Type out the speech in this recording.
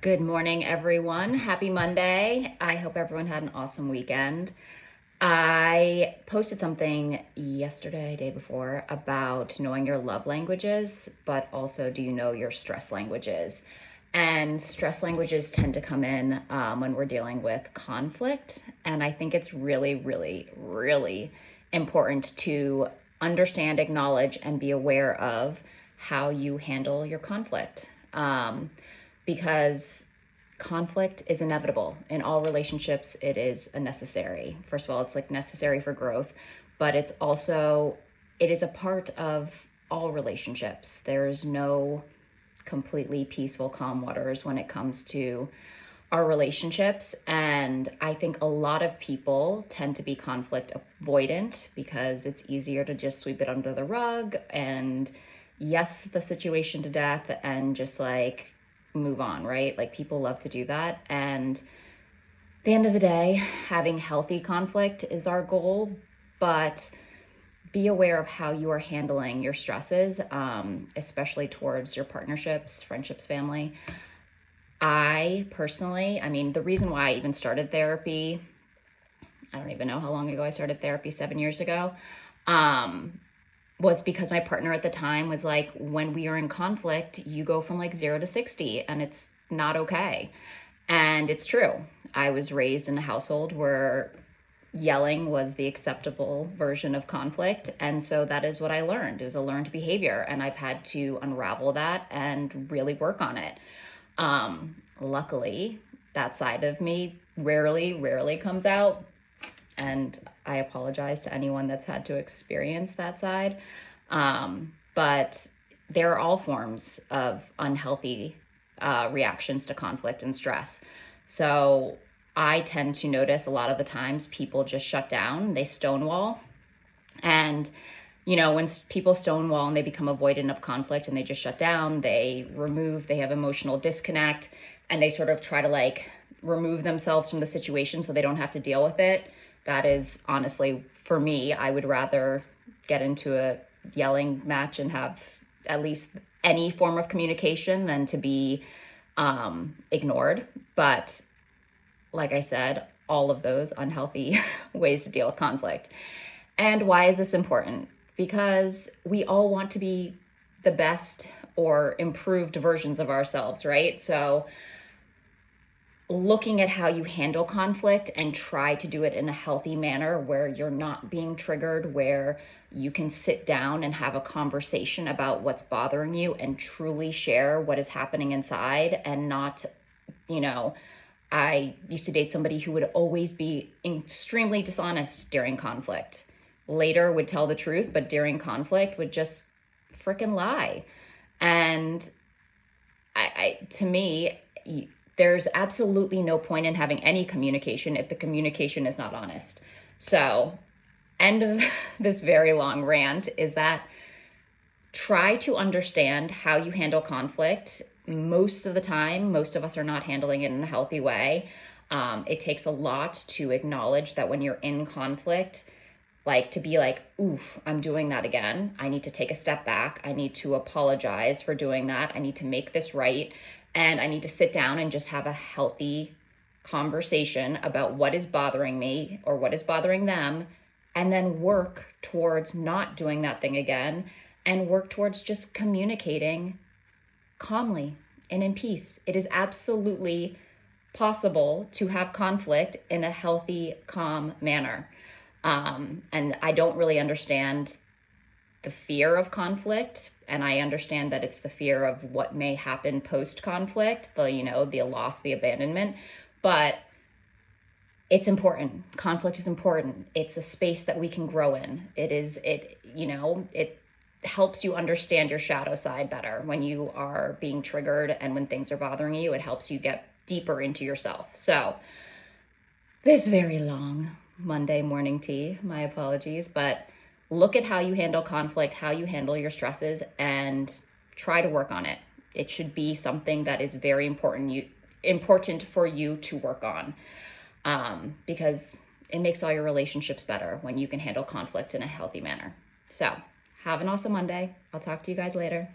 Good morning, everyone. Happy Monday. I hope everyone had an awesome weekend. I posted something yesterday, day before, about knowing your love languages, but also do you know your stress languages? And stress languages tend to come in when we're dealing with conflict. And I think it's really, really, really important to understand, acknowledge, and be aware of how you handle your conflict. Because conflict is inevitable in all relationships. It is a necessary. First of all, it's like necessary for growth, but it is a part of all relationships. There's no completely peaceful, calm waters when it comes to our relationships. And I think a lot of people tend to be conflict avoidant because it's easier to just sweep it under the rug and yes the situation to death and just like move on, right? Like people love to do that. And at the end of the day, having healthy conflict is our goal, but be aware of how you are handling your stresses, especially towards your partnerships, friendships, family. I personally, the reason why I even started therapy, I don't even know how long ago I started therapy, 7 years ago, was because my partner at the time was like, when we are in conflict, you go from like 0 to 60 and it's not okay. And it's true. I was raised in a household where yelling was the acceptable version of conflict. And so that is what I learned. It was a learned behavior. And I've had to unravel that and really work on it. Luckily, that side of me rarely comes out. And I apologize to anyone that's had to experience that side. But there are all forms of unhealthy reactions to conflict and stress. So I tend to notice a lot of the times people just shut down, they stonewall. And, when people stonewall and they become avoidant of conflict and they just shut down, they have emotional disconnect, and they sort of try to like remove themselves from the situation so they don't have to deal with it. That is honestly, for me, I would rather get into a yelling match and have at least any form of communication than to be ignored. But like I said, all of those unhealthy ways to deal with conflict. And why is this important? Because we all want to be the best or improved versions of ourselves, right? So looking at how you handle conflict and try to do it in a healthy manner where you're not being triggered, where you can sit down and have a conversation about what's bothering you and truly share what is happening inside, and not, I used to date somebody who would always be extremely dishonest during conflict. Later would tell the truth, but during conflict would just freaking lie. And to me, there's absolutely no point in having any communication if the communication is not honest. So, end of this very long rant is that try to understand how you handle conflict. Most of the time, most of us are not handling it in a healthy way. It takes a lot to acknowledge that when you're in conflict, like to be like, oof, I'm doing that again. I need to take a step back. I need to apologize for doing that. I need to make this right. And I need to sit down and just have a healthy conversation about what is bothering me or what is bothering them, and then work towards not doing that thing again, and work towards just communicating calmly and in peace. It is absolutely possible to have conflict in a healthy, calm manner. And I don't really understand the fear of conflict, and I understand that it's the fear of what may happen post-conflict, the loss, the abandonment, but it's important. Conflict is important. It's a space that we can grow in. It helps you understand your shadow side better when you are being triggered, and when things are bothering you, it helps you get deeper into yourself. So this very long Monday morning tea, my apologies, but look at how you handle conflict, how you handle your stresses, and try to work on it. It should be something that is very important for you to work on, because it makes all your relationships better when you can handle conflict in a healthy manner. So have an awesome Monday. I'll talk to you guys later.